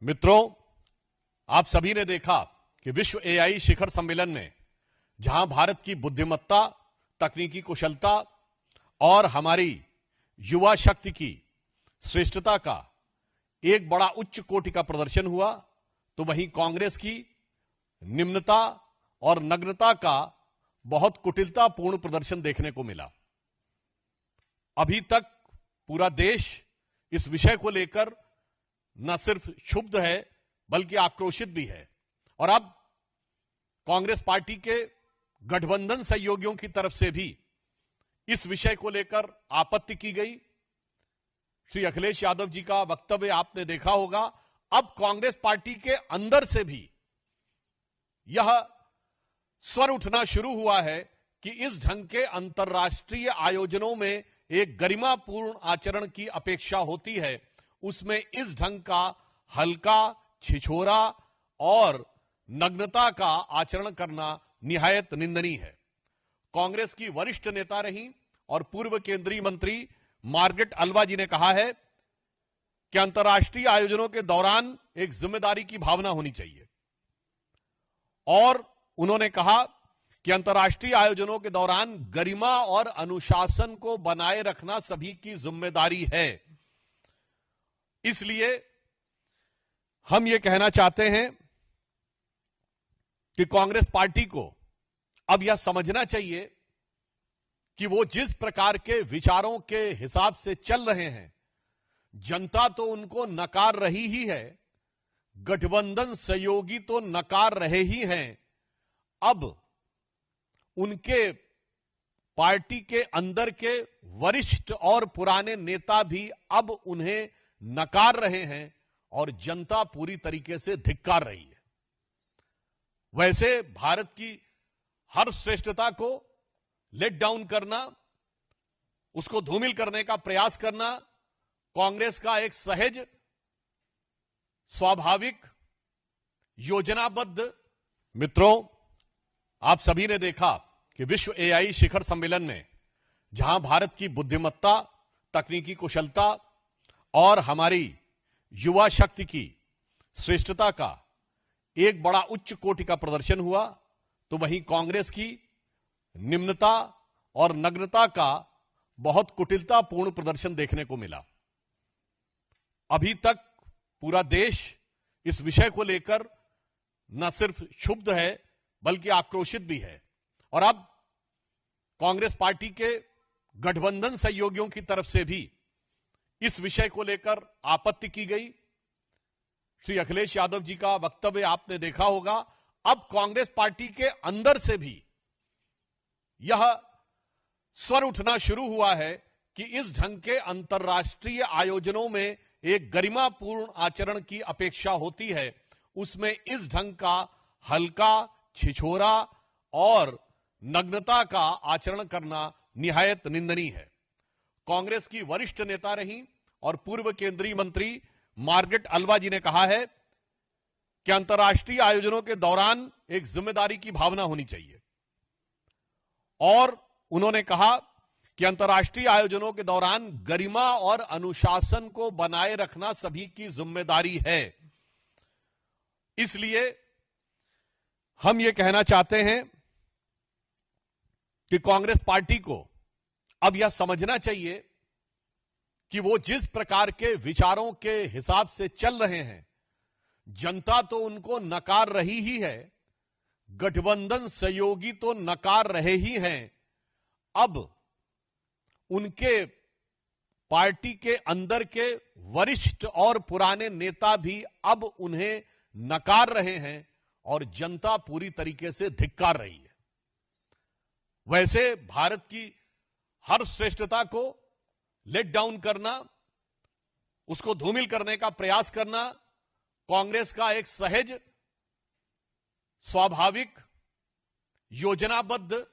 मित्रों, आप सभी ने देखा कि विश्व एआई शिखर सम्मेलन में जहां भारत की बुद्धिमत्ता, तकनीकी कुशलता और हमारी युवा शक्ति की श्रेष्ठता का एक बड़ा उच्च कोटि का प्रदर्शन हुआ, तो वहीं कांग्रेस की निम्नता और नग्नता का बहुत कुटिलतापूर्ण प्रदर्शन देखने को मिला। अभी तक पूरा देश इस विषय को लेकर न सिर्फ क्षुब्ध है बल्कि आक्रोशित भी है। और अब कांग्रेस पार्टी के गठबंधन सहयोगियों की तरफ से भी इस विषय को लेकर आपत्ति की गई। श्री अखिलेश यादव जी का वक्तव्य आपने देखा होगा। अब कांग्रेस पार्टी के अंदर से भी यह स्वर उठना शुरू हुआ है कि इस ढंग के अंतर्राष्ट्रीय आयोजनों में एक गरिमापूर्ण आचरण की अपेक्षा होती है, उसमें इस ढंग का हल्का, छिछोरा और नग्नता का आचरण करना निहायत निंदनीय है। कांग्रेस की वरिष्ठ नेता रही और पूर्व केंद्रीय मंत्री मार्गरेट अल्वा जी ने कहा है कि अंतर्राष्ट्रीय आयोजनों के दौरान एक जिम्मेदारी की भावना होनी चाहिए, और उन्होंने कहा कि अंतर्राष्ट्रीय आयोजनों के दौरान गरिमा और अनुशासन को बनाए रखना सभी की जिम्मेदारी है। इसलिए हम यह कहना चाहते हैं कि कांग्रेस पार्टी को अब यह समझना चाहिए कि वो जिस प्रकार के विचारों के हिसाब से चल रहे हैं, जनता तो उनको नकार रही ही है, गठबंधन सहयोगी तो नकार रहे ही हैं। अब उनके पार्टी के अंदर के वरिष्ठ और पुराने नेता भी अब उन्हें नकार रहे हैं और जनता पूरी तरीके से धिक्कार रही है। वैसे भारत की हर श्रेष्ठता को लेट डाउन करना, उसको धूमिल करने का प्रयास करना कांग्रेस का एक सहज, स्वाभाविक, योजनाबद्ध। मित्रों, आप सभी ने देखा कि विश्व एआई शिखर सम्मेलन में जहां भारत की बुद्धिमत्ता, तकनीकी कुशलता और हमारी युवा शक्ति की श्रेष्ठता का एक बड़ा उच्च कोटि का प्रदर्शन हुआ, तो वहीं कांग्रेस की निम्नता और नग्नता का बहुत कुटिलतापूर्ण प्रदर्शन देखने को मिला। अभी तक पूरा देश इस विषय को लेकर न सिर्फ क्षुब्ध है बल्कि आक्रोशित भी है। और अब कांग्रेस पार्टी के गठबंधन सहयोगियों की तरफ से भी इस विषय को लेकर आपत्ति की गई। श्री अखिलेश यादव जी का वक्तव्य आपने देखा होगा। अब कांग्रेस पार्टी के अंदर से भी यह स्वर उठना शुरू हुआ है कि इस ढंग के अंतर्राष्ट्रीय आयोजनों में एक गरिमापूर्ण आचरण की अपेक्षा होती है, उसमें इस ढंग का हल्का, छिछोरा और नग्नता का आचरण करना निहायत निंदनीय है। कांग्रेस की वरिष्ठ नेता रही और पूर्व केंद्रीय मंत्री मार्गरेट अल्वा जी ने कहा है कि अंतर्राष्ट्रीय आयोजनों के दौरान एक जिम्मेदारी की भावना होनी चाहिए, और उन्होंने कहा कि अंतर्राष्ट्रीय आयोजनों के दौरान गरिमा और अनुशासन को बनाए रखना सभी की जिम्मेदारी है। इसलिए हम यह कहना चाहते हैं कि कांग्रेस पार्टी को अब यह समझना चाहिए कि वो जिस प्रकार के विचारों के हिसाब से चल रहे हैं, जनता तो उनको नकार रही ही है, गठबंधन सहयोगी तो नकार रहे ही हैं। अब उनके पार्टी के अंदर के वरिष्ठ और पुराने नेता भी अब उन्हें नकार रहे हैं और जनता पूरी तरीके से धिक्कार रही है। वैसे भारत की हर श्रेष्ठता को लेट डाउन करना, उसको धूमिल करने का प्रयास करना कांग्रेस का एक सहज, स्वाभाविक, योजनाबद्ध